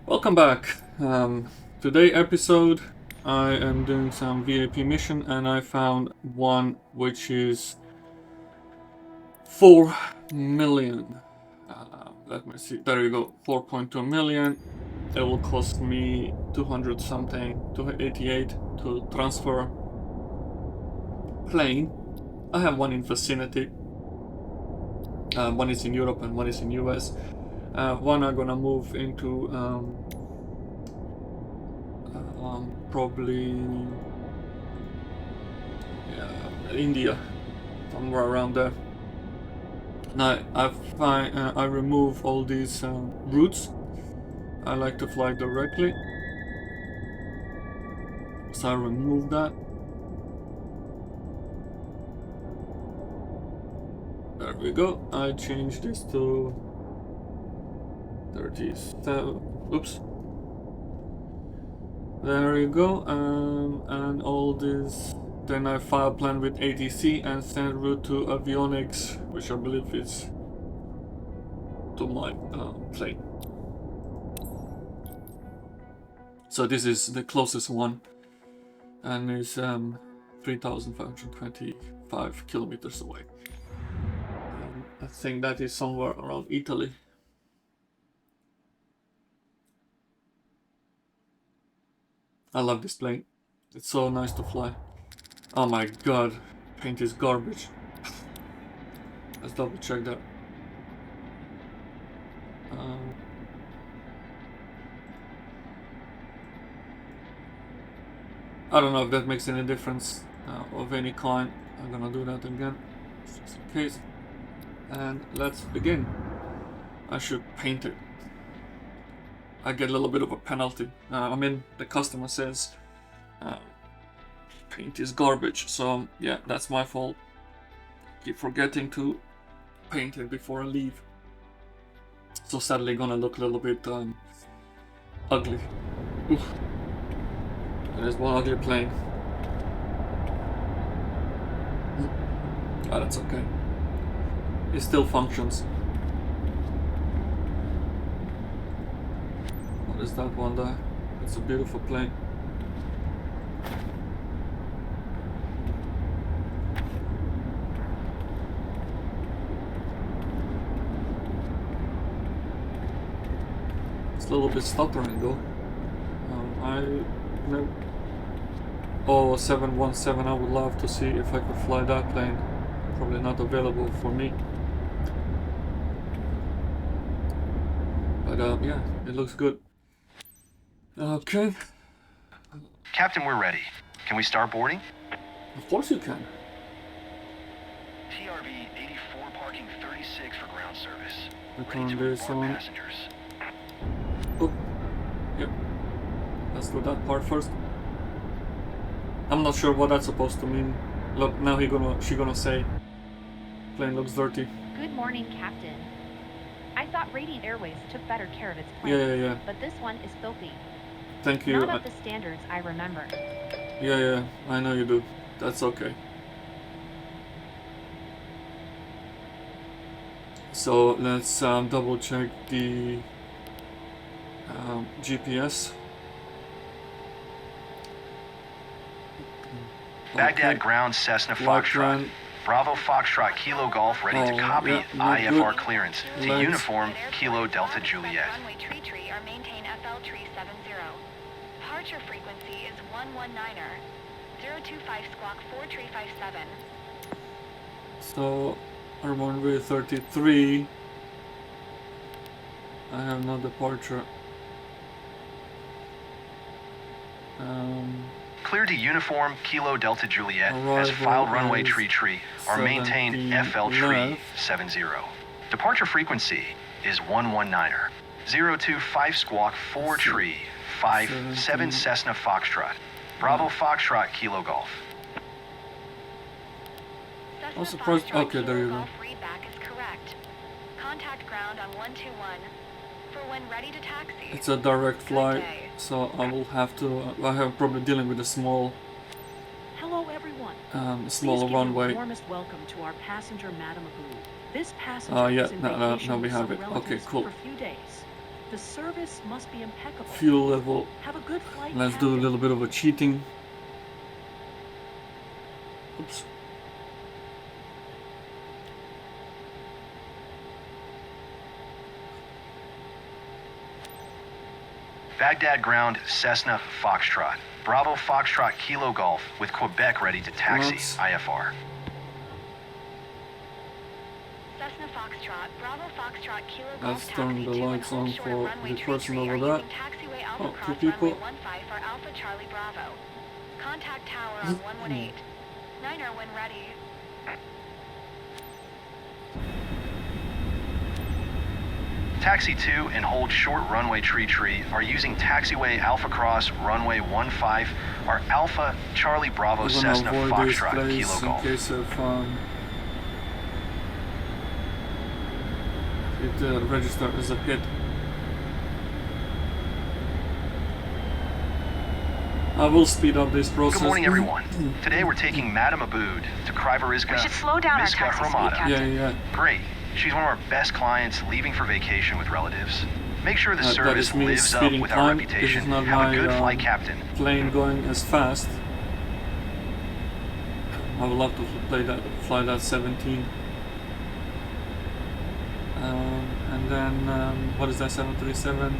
Welcome back. Today episode, I am doing some VIP mission, and I found one which is 4 million. Let me see. There you go. 4.2 million. It will cost me 200 something, 288 to transfer plane. I have one in vicinity. One is in Europe and one is in US. One I'm gonna move into probably India, somewhere around there. Now I remove all these routes. I like to fly directly, so I remove that. There we go. I change this to 37. Oops. There you go. And all this. Then I file plan with ATC and send route to avionics, which I believe is to my plane. So this is the closest one, and it's 3,525 kilometers away. I think that is somewhere around Italy. I love this plane. It's so nice to fly. Oh my god, paint is garbage. Let's double check that. I don't know if that makes any difference of any kind. I'm gonna do that again, just in case. And let's begin. I should paint it. I get a little bit of a penalty. I mean, the customer says paint is garbage, so yeah, that's my fault. Keep forgetting to paint it before I leave. So sadly gonna look a little bit ugly. Oof. There's one ugly plane. Oh, that's okay. It still functions. What is that one there? It's a beautiful plane. It's a little bit stuttering though. Oh, 717, I would love to see if I could fly that plane. Probably not available for me. But yeah, it looks good. Okay. Captain, we're ready. Can we start boarding? Of course you can. TRV 84 parking 36 for ground service. Return this on. Passengers. Oh, yep. Let's do that part first. I'm not sure what that's supposed to mean. Look, now she gonna say, plane looks dirty. Good morning, Captain. I thought Radiant Airways took better care of its planes, Yeah. but this one is filthy. Thank you. Not up to standards I remember. Yeah, I know you do. That's okay. So let's double check the GPS. Baghdad ground Cessna Foxtrot. Bravo Foxtrot Kilo Golf ready to copy IFR clearance to uniform Kilo Delta Juliet. Runway tree or maintain FL tree 70. Departure frequency is 119er. 025 squawk 4357. So our runway 33. I have no departure. Clear to uniform Kilo Delta Juliet as filed runway tree or maintain FL tree 70. Departure frequency is 119er. 025 squawk 4 tree 57 Cessna Foxtrot. Bravo Foxtrot Kilo Golf. I'm surprised. Okay, there you go. Readback is correct. Contact ground on 121 for when ready to taxi. It's a direct flight, so I will have to. I have probably dealing with a small. Hello, everyone. Small runway. Warmest welcome to our passenger, Madame Abu. This passenger is in now we have vacation it. with some Okay, relatives cool. for a few days. The service must be impeccable. Fuel level. Have a good flight, Let's do a Captain. little bit of a cheating. Oops. Baghdad ground Cessna Foxtrot. Bravo Foxtrot Kilo Golf with Quebec ready to taxi. Let's- IFR. Cessna Foxtrot, Bravo Foxtrot, Kilo Let's Golf turn taxi the to lights and hold on short for runway the tree person tree. over Are there. using taxiway Alpha Oh, two Cross people. runway 15 for Alpha Charlie Bravo. Contact tower on 118. Niner when ready. Taxi 2 and hold short runway tree are using taxiway Alpha Cross runway 15 or Alpha Charlie Bravo We're gonna Cessna avoid this Foxtrot Kilo place in Golf. case of it registered as a hit. I will speed up this process. Good morning, everyone. Today we're taking Madame Aboud to Kryveriska We should slow down our Miska taxi speed, Hromada. Captain. Yeah. Great. She's one of our best clients leaving for vacation with relatives. Make sure the That service is me lives up speeding with our time. This reputation. is not Have my a good flight, Captain. plane going as fast. I would love to fly that 17. And then what is that 737?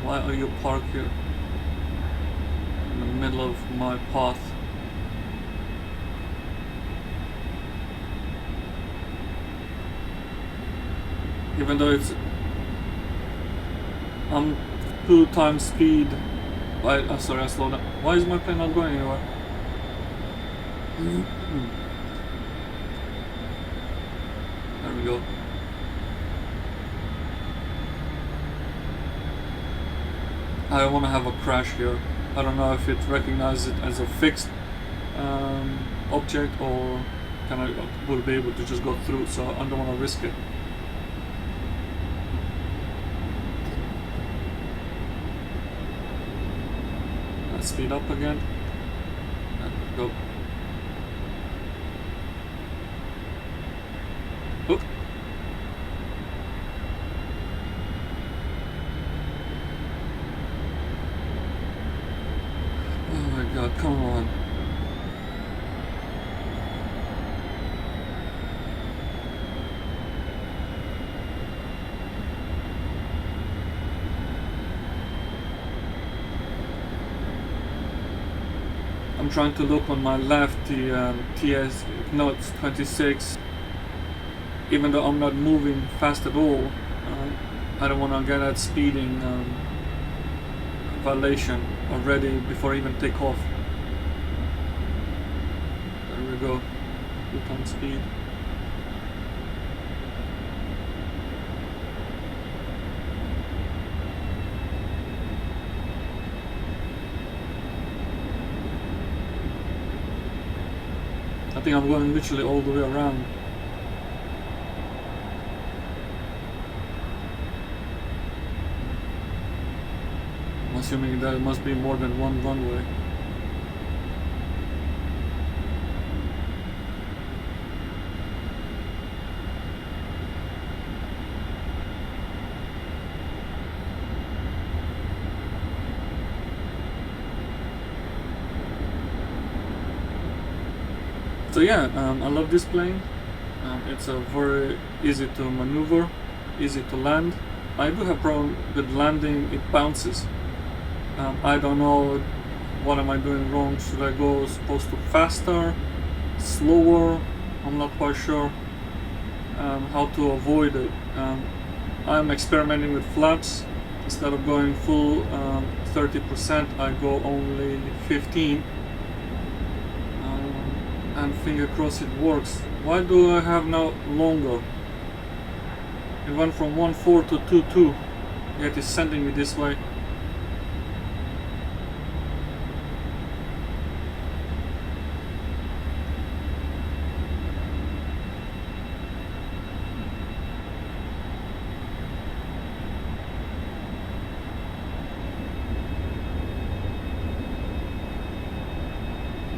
Why are you parked here in the middle of my path? Even though it's 2 times speed. Sorry, I slowed down. Why is my plane not going anywhere? There we go. I don't want to have a crash here. I don't know if it recognizes it as a fixed object or will be able to just go through, so I don't want to risk it. Let's speed up again. And go. Oop. Oh my god, come on. I'm trying to look on my left, the TS, no, it's 26. Even though I'm not moving fast at all, I don't want to get that speeding violation already before I even take off. There we go, 2 times speed. I think I'm going literally all the way around. I'm assuming there must be more than one runway. So yeah, I love this plane. It's a very easy to maneuver, easy to land. I do have problem with landing, it bounces. I don't know what am I doing wrong. Should I go supposed to faster, slower? I'm not quite sure how to avoid it. I'm experimenting with flaps. Instead of going full 30%, I go only 15. And finger crossed it works. Why do I have now longer? It went from 1.4 to 2.2, yet it's sending me this way.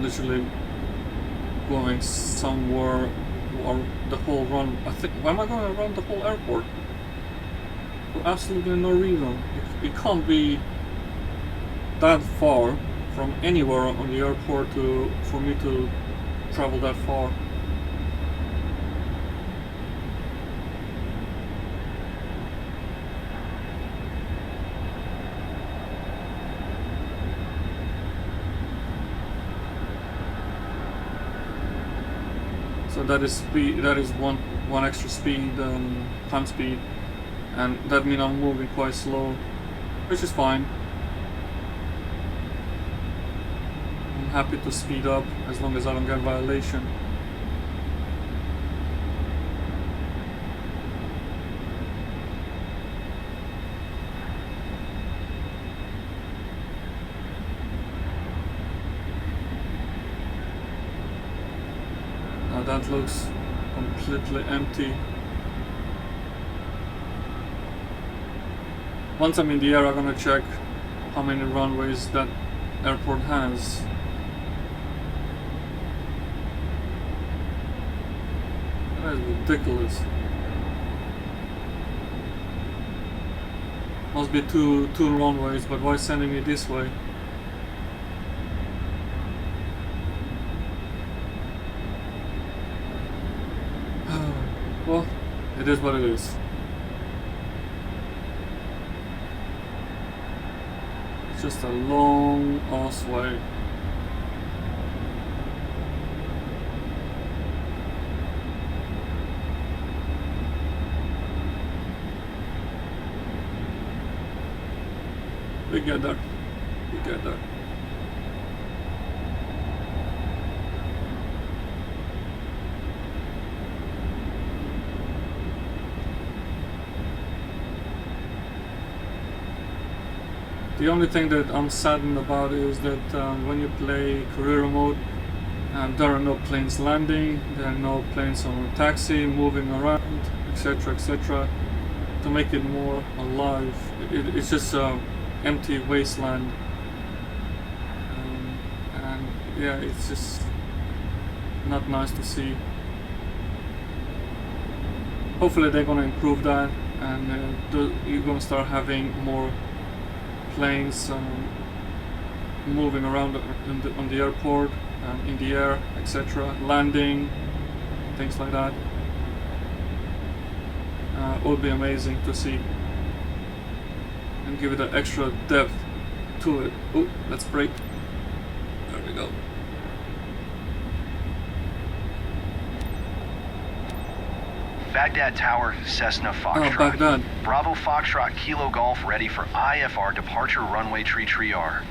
Literally going somewhere or the whole run. I think, why am I going to run the whole airport? For absolutely no reason. It can't be that far from anywhere on the airport for me to travel that far. So that is speed. That is one extra speed, time speed, and that means I'm moving quite slow, which is fine. I'm happy to speed up as long as I don't get violation. Now that looks completely empty. Once I'm in the air, I'm gonna check how many runways that airport has. That is ridiculous. Must be two runways, but why sending me this way? Well, it is what it is. It's just a long ass way. We get there. We get there. The only thing that I'm saddened about is that when you play career mode, there are no planes landing, there are no planes on taxi, moving around, etc, etc. To make it more alive, it's just an empty wasteland, and yeah, it's just not nice to see. Hopefully they're gonna improve that, and you're gonna start having more planes moving around on the airport, in the air, etc, landing, things like that. Would be amazing to see and give it an extra depth to it. Oh, let's brake. There we go. Baghdad Tower, Cessna Foxtrot. Oh, Baghdad. Bravo Foxtrot, Kilo Golf, ready for IFR departure runway tree R.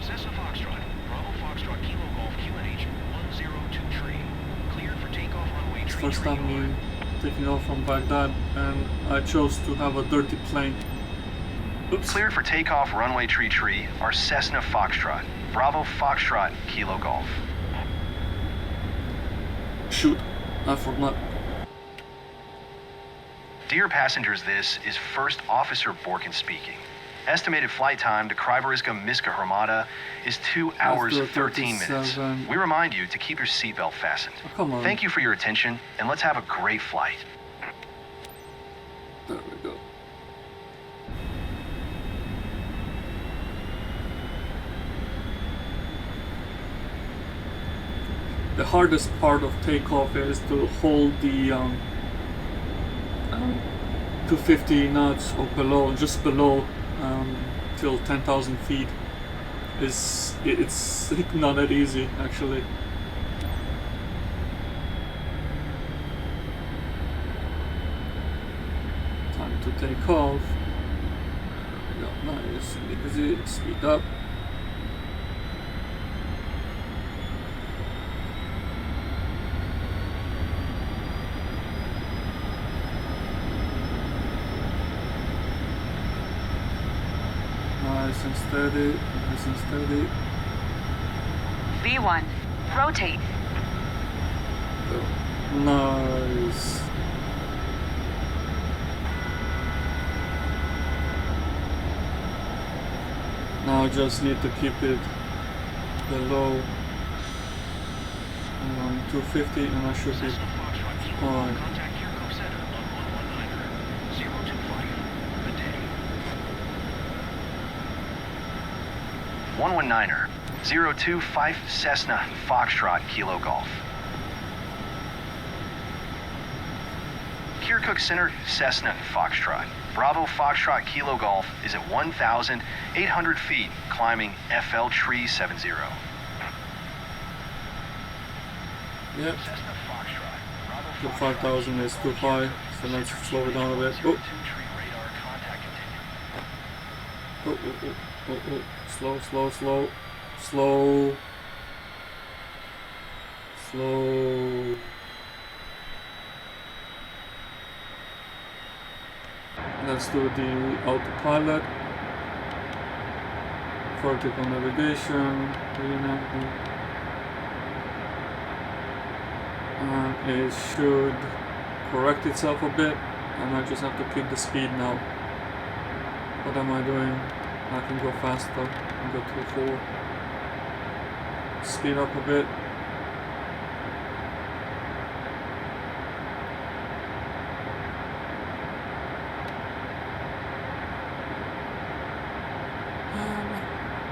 Cessna Foxtrot, Bravo Foxtrot, Kilo Golf, QNH 102 tree. Cleared for takeoff runway tree First time me taking off from Baghdad, and I chose to have a dirty plane. Oops. Cleared for takeoff runway tree, our Cessna Foxtrot. Bravo Foxtrot, Kilo Golf. Shoot, I forgot. Dear passengers, this is First Officer Borkin speaking. Estimated flight time to Kryberiska Miska Hermata is 2 hours 13 minutes. We remind you to keep your seatbelt fastened. Oh, come on. Thank you for your attention, and let's have a great flight. There we go. The hardest part of takeoff is to hold the 250 knots or below, just below, till 10,000 feet. It's not that easy, actually. Time to take off. There we go. Nice, easy, speed up. Nice and steady, nice and steady. B1, rotate. Nice. Now I just need to keep it below 250 and I should be fine. Contact Kirkuk Center on 119er. 119er, 025 Cessna Foxtrot Kilo Golf. Kirkuk Center, Cessna Foxtrot. Bravo Foxtrot Kilo Golf is at 1,800 feet, climbing FL Tree 70. Yep. Cessna Foxtrot. Bravo The 5,000 is too high, so let's slow it down a bit. Oh, oh. Slow. Let's do the autopilot. Vertical navigation. And it should correct itself a bit, and I just have to keep the speed now. What am I doing? I can go faster. I can go to 4. Speed up a bit.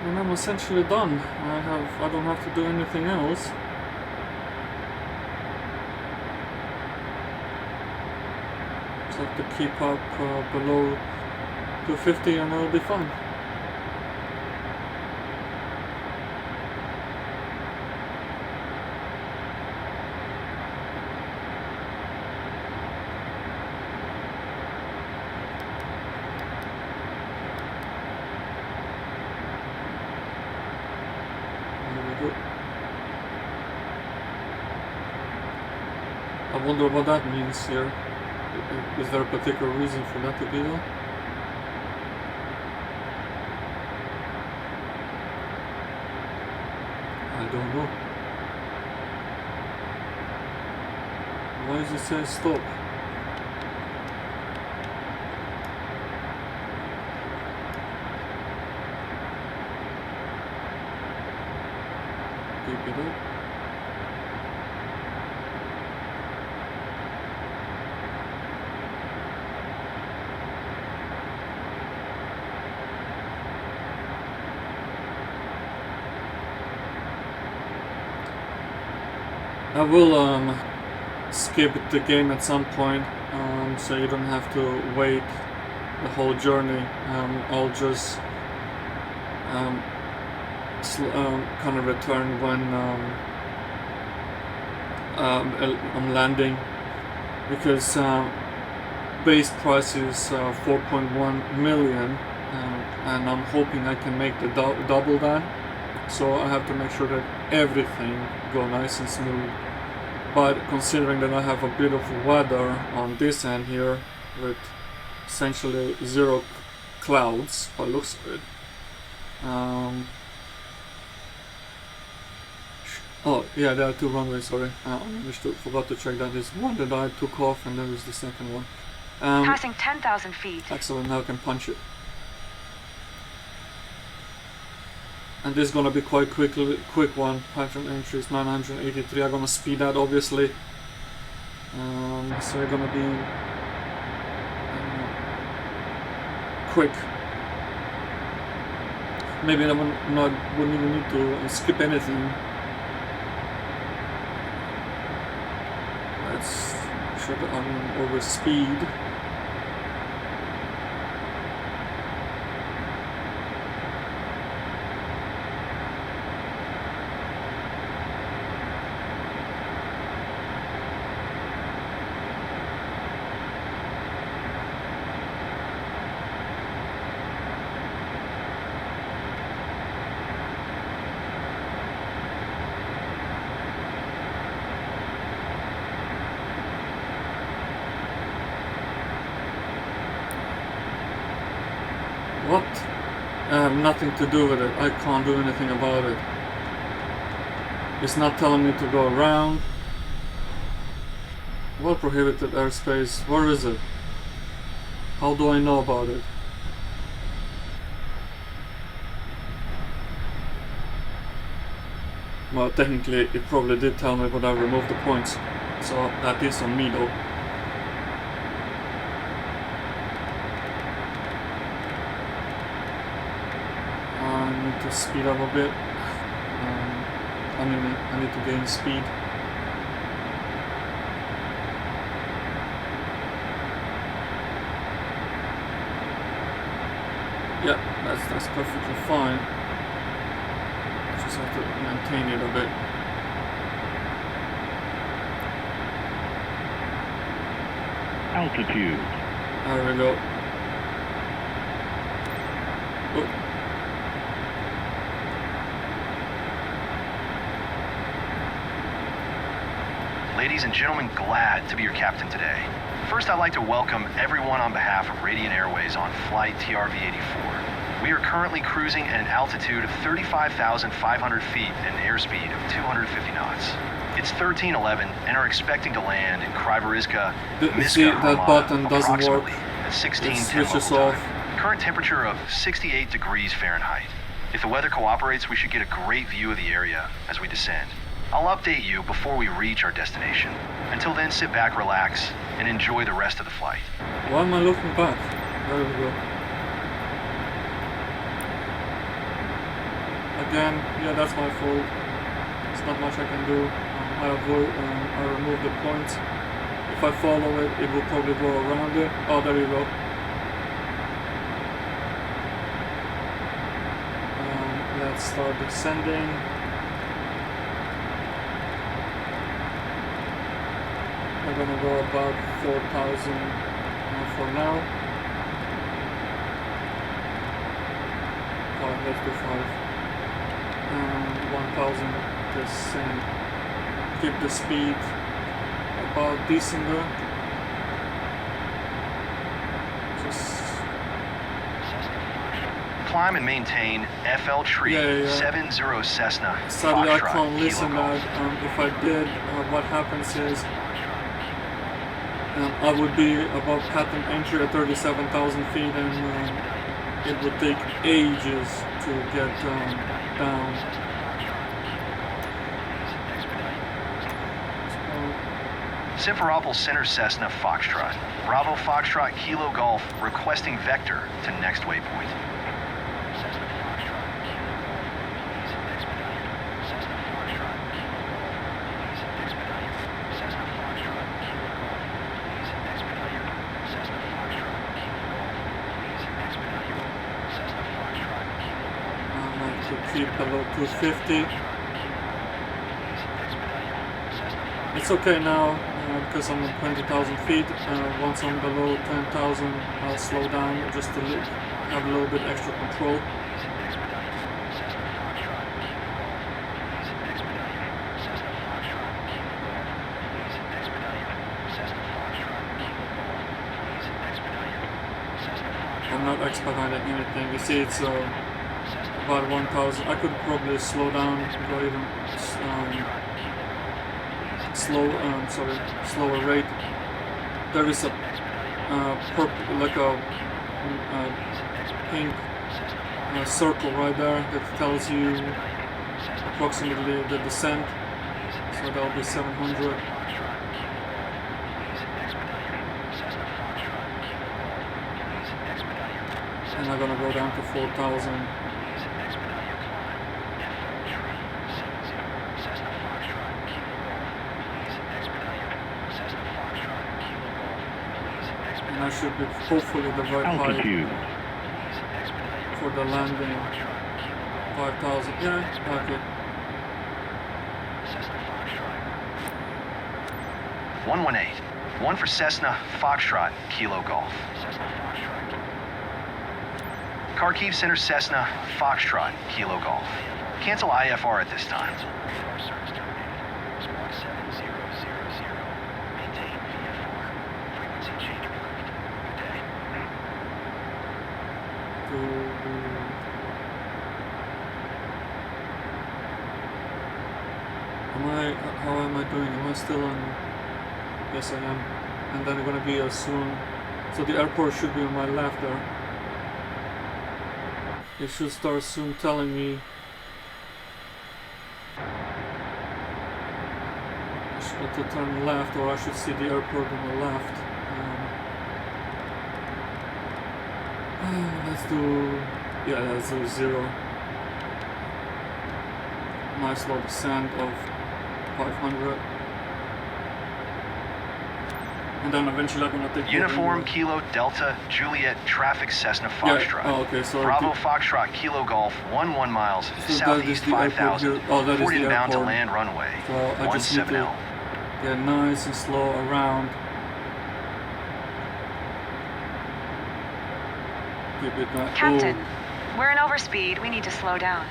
And I'm essentially done. I don't have to do anything else. Just have to keep up below 250 and I'll be fine. I wonder what that means here. Is there a particular reason for that to be there? I don't know. Why does it say stop? Keep it up. I will skip the game at some point, so you don't have to wait the whole journey. I'll just kind of return when I'm landing, because base price is 4.1 million, and I'm hoping I can make the double that. So I have to make sure that everything go nice and smooth. But considering that I have a bit of weather on this end here, with essentially 0 clouds, but looks good. Oh yeah, there are 2 runways. Sorry, I forgot to check that. There's one that I took off, and there is the second one. Passing 10,000 feet. Excellent. Now I can punch it. And this is gonna be quite quick one. Pattern entries 983. I'm gonna speed that obviously. So we're gonna be quick. Maybe I wouldn't even need to skip anything. Let's show that I'm over speed. What? I have nothing to do with it. I can't do anything about it. It's not telling me to go around. What prohibited airspace? Where is it? How do I know about it? Well, technically it probably did tell me, but I removed the points. So that is on me though. I need to speed up a bit. I need to gain speed. Yeah, that's perfectly fine. Just have to maintain it a bit. Altitude. There we go. Oh. Ladies and gentlemen, glad to be your captain today. First, I'd like to welcome everyone on behalf of Radiant Airways on flight TRV-84. We are currently cruising at an altitude of 35,500 feet and an airspeed of 250 knots. It's 13:11 and are expecting to land in Kryveriska, See, that button doesn't work. at It 1610 switches local off. time. Current temperature of 68 degrees Fahrenheit. If the weather cooperates, we should get a great view of the area as we descend. I'll update you before we reach our destination. Until then, sit back, relax, and enjoy the rest of the flight. Why am I looking back? There we go. Again, yeah, that's my fault. There's not much I can do. I remove the points. If I follow it, it will probably go around it. Oh, there you go. Let's start descending. I'm gonna go about 4,000 for now. 5, let's do 5. 1,000 descent. Keep the speed about decent there. Just Climb and maintain FL Tree 70 Cessna sadly I Foxtrot can't listen Kilo that. Golf. If I did, what happens is I would be above patent entry at 37,000 feet, and it would take ages to get down. Simferopol Center Cessna Foxtrot. Bravo Foxtrot Kilo Golf requesting vector to next waypoint. Keep below 250. It's okay now because I'm at 20,000 feet. Once I'm below 10,000, I'll slow down just to have a little bit extra control. I'm not expediting anything. You see, it's about 1,000. I could probably slow down, go even slower rate. There is a pink circle right there that tells you approximately the descent. So that'll be 700. And I'm gonna go down to 4,000. I should be hopefully the right Altitude. height for the landing. 5,000. Yeah, okay. 118. 1 for Cessna Foxtrot Kilo Golf. Kharkiv Center Cessna Foxtrot Kilo Golf. Cancel IFR at this time. How am I doing? Am I still on? Yes, I am. And then I'm gonna be soon. So the airport should be on my left there. It should start soon telling me to turn left, or I should see the airport on the left. Let's do 0. nice low descent of 500. And then eventually I'm gonna take Uniform over. Kilo Delta Juliet Traffic Cessna Foxtrot. Yeah. Oh, okay. So Bravo Foxtrot Kilo Golf 11 miles So that is southeast the airport 5000. here. Oh, that is 40 the inbound to airport. land runway So I just need to 17L. get nice and slow around. Keep it nice. Captain, Oh, we're in overspeed. We need to slow down.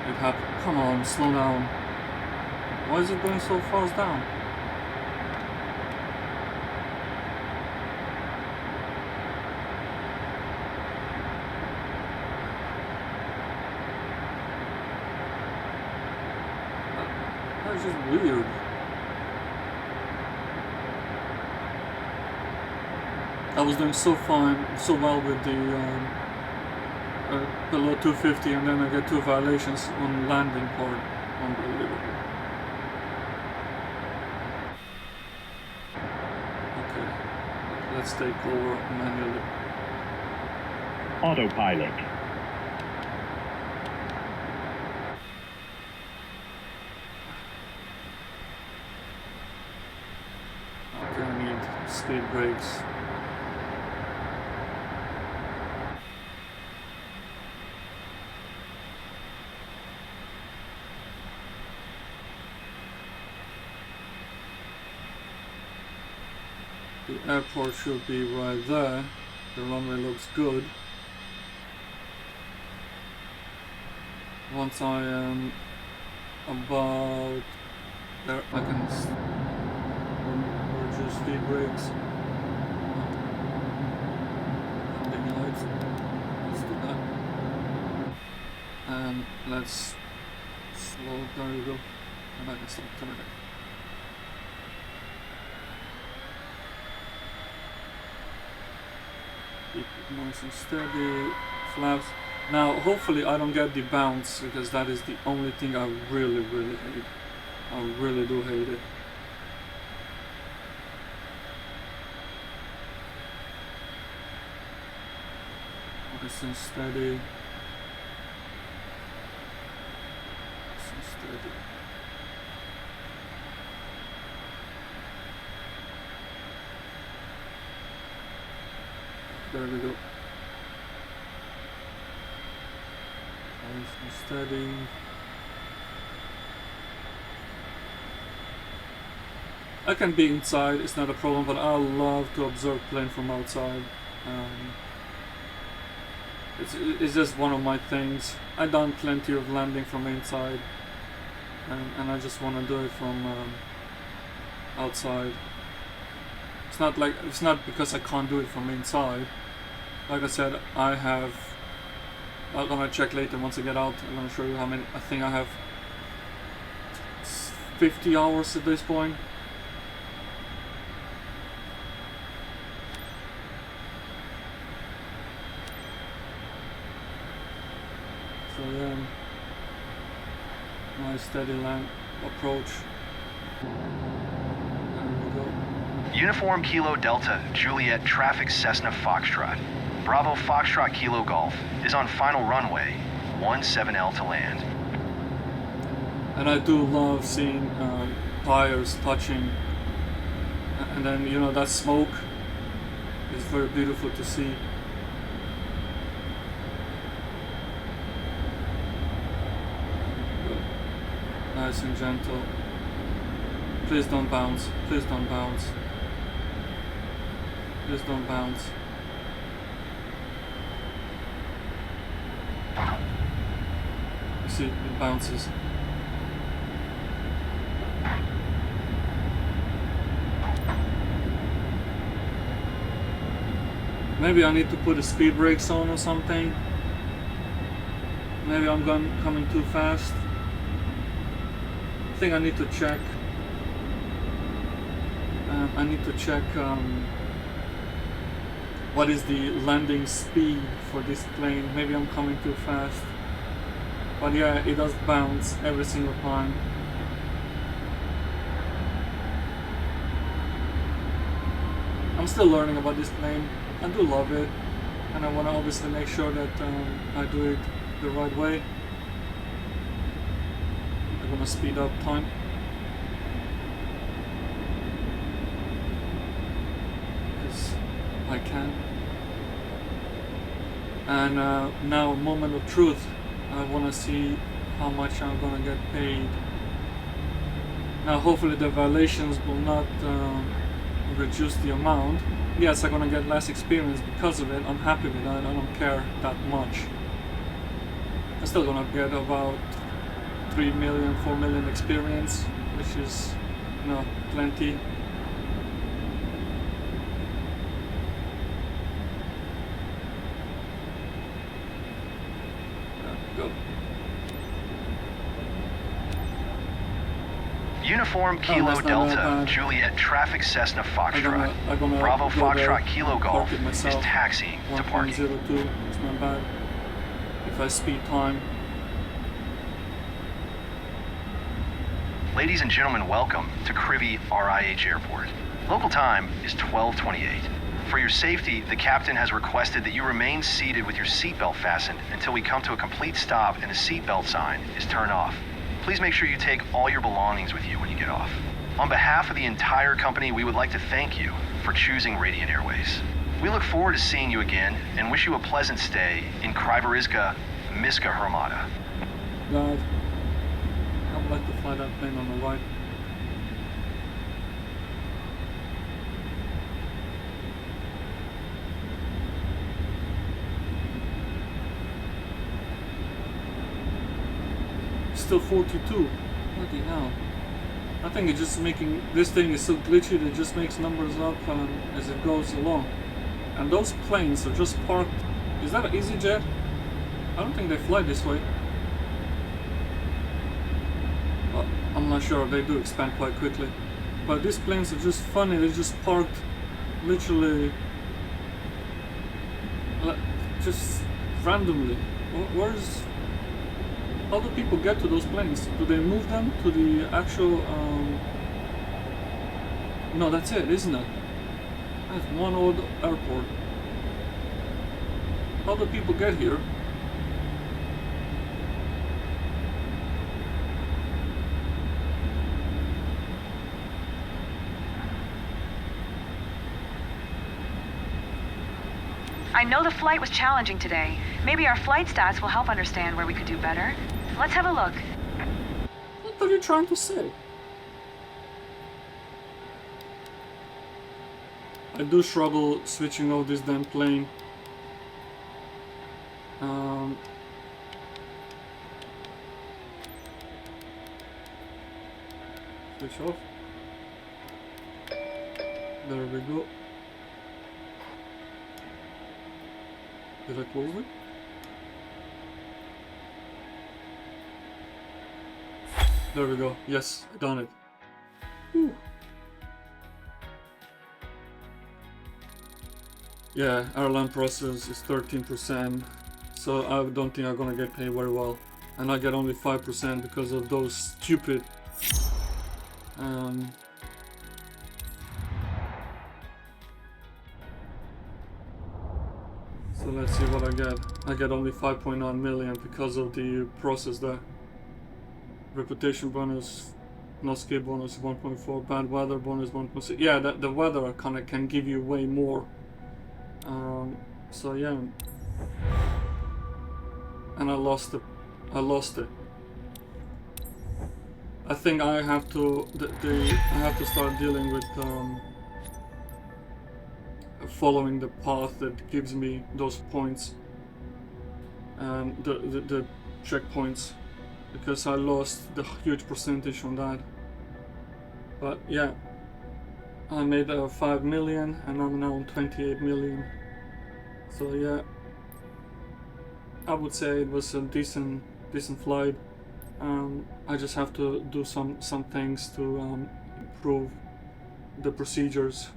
it happened. Come on, slow down. Why is it going so fast down? That's just weird. I was doing so fine, so well with the below 250, and then I get 2 violations on landing part. Unbelievable. Okay, let's take over manually. Autopilot. Okay, I need speed brakes. The airport should be right there. The runway looks good. Once I am about there, I can reduce speed brakes. Landing lights. Let's do that. And let's slow. There you go. And I can start turning. Keep it nice and steady. Flaps. Now, hopefully I don't get the bounce, because that is the only thing I really hate. I really do hate it. Nice and steady. Nice and steady. There we go. Nice and steady. I can be inside, it's not a problem, but I love to observe plane from outside. It's just one of my things. I've done plenty of landing from inside, and I just want to do it from outside. It's not because I can't do it from inside. Like I said, I'm gonna check later once I get out. I'm gonna show you how many. I think I have 50 hours at this point. So yeah, nice steady land approach. There we go. Uniform Kilo Delta Juliet Traffic Cessna Foxtrot. Bravo Foxtrot Kilo Golf is on final runway 17L to land. And I do love seeing tires touching, and then that smoke is very beautiful to see. Nice and gentle. Please don't bounce. Please don't bounce. Please don't bounce. You see, it bounces. Maybe I need to put the speed brakes on or something. Maybe I'm coming too fast. I think I need to check. I need to check what is the landing speed for this plane. Maybe I'm coming too fast. But yeah, it does bounce every single time. I'm still learning about this plane. I do love it, and I want to obviously make sure that I do it the right way. gonna speed up time. Because I can. And now, moment of truth. I wanna see how much I'm gonna get paid. Now, hopefully the violations will not reduce the amount. Yes, I'm gonna get less experience because of it. I'm happy with that. I don't care that much. I'm still gonna get about 3 million, 4 million experience, which is, you know, plenty. Go. Uniform Kilo Delta, Juliet Traffic Cessna Foxtrot. Bravo Foxtrot Kilo Golf is taxiing to parking. 1.02, it's not bad. If I speed time. Ladies and gentlemen, welcome to Krivi RIH Airport. Local time is 12:28. For your safety, the captain has requested that you remain seated with your seatbelt fastened until we come to a complete stop and the seatbelt sign is turned off. Please make sure you take all your belongings with you when you get off. On behalf of the entire company, we would like to thank you for choosing Radiant Airways. We look forward to seeing you again and wish you a pleasant stay in Kryveriska Miska Hromada. God, I would like to fly that plane on the right. Still 42. Bloody hell. I think it's just making, this thing is so glitchy that it just makes numbers up as it goes along. And those planes are just parked. Is that an EasyJet? I don't think they fly this way. Well, I'm not sure, they do expand quite quickly. But these planes are just funny, they're just parked literally just randomly. Where's... How do people get to those planes? Do they move them to the actual... No, that's it, isn't it? That's one old airport. How do people get here? I know the flight was challenging today. Maybe our flight stats will help understand where we could do better. Let's have a look. What are you trying to say? I do struggle switching off this damn plane. Switch off. There we go. Did I close it? There we go. Yes, I done it. Whew. Yeah, airline process is 13%, so I don't think I'm gonna get paid very well. And I get only 5% because of those stupid so let's see what I get. I get only 5.9 million because of the process there. Reputation bonus, no skill bonus 1.4, bad weather bonus 1.6. Yeah, the weather kind of can give you way more. So yeah, and I lost it. I think I have to I have to start dealing with following the path that gives me those points, the checkpoints, because I lost the huge percentage on that. But yeah, I made 5 million and I'm now on 28 million. So yeah, I would say it was a decent flight. I just have to do some things to improve the procedures.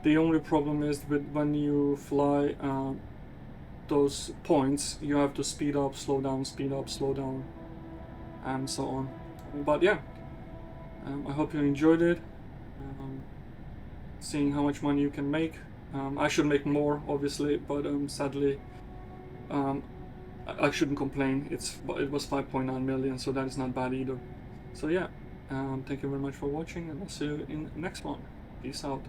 The only problem is with when you fly those points, you have to speed up, slow down, speed up, slow down, and so on. But yeah, I hope you enjoyed it. Seeing how much money you can make. I should make more, obviously, but sadly, I shouldn't complain. It was 5.9 million, so that is not bad either. So yeah, thank you very much for watching, and I'll see you in the next one. Peace out.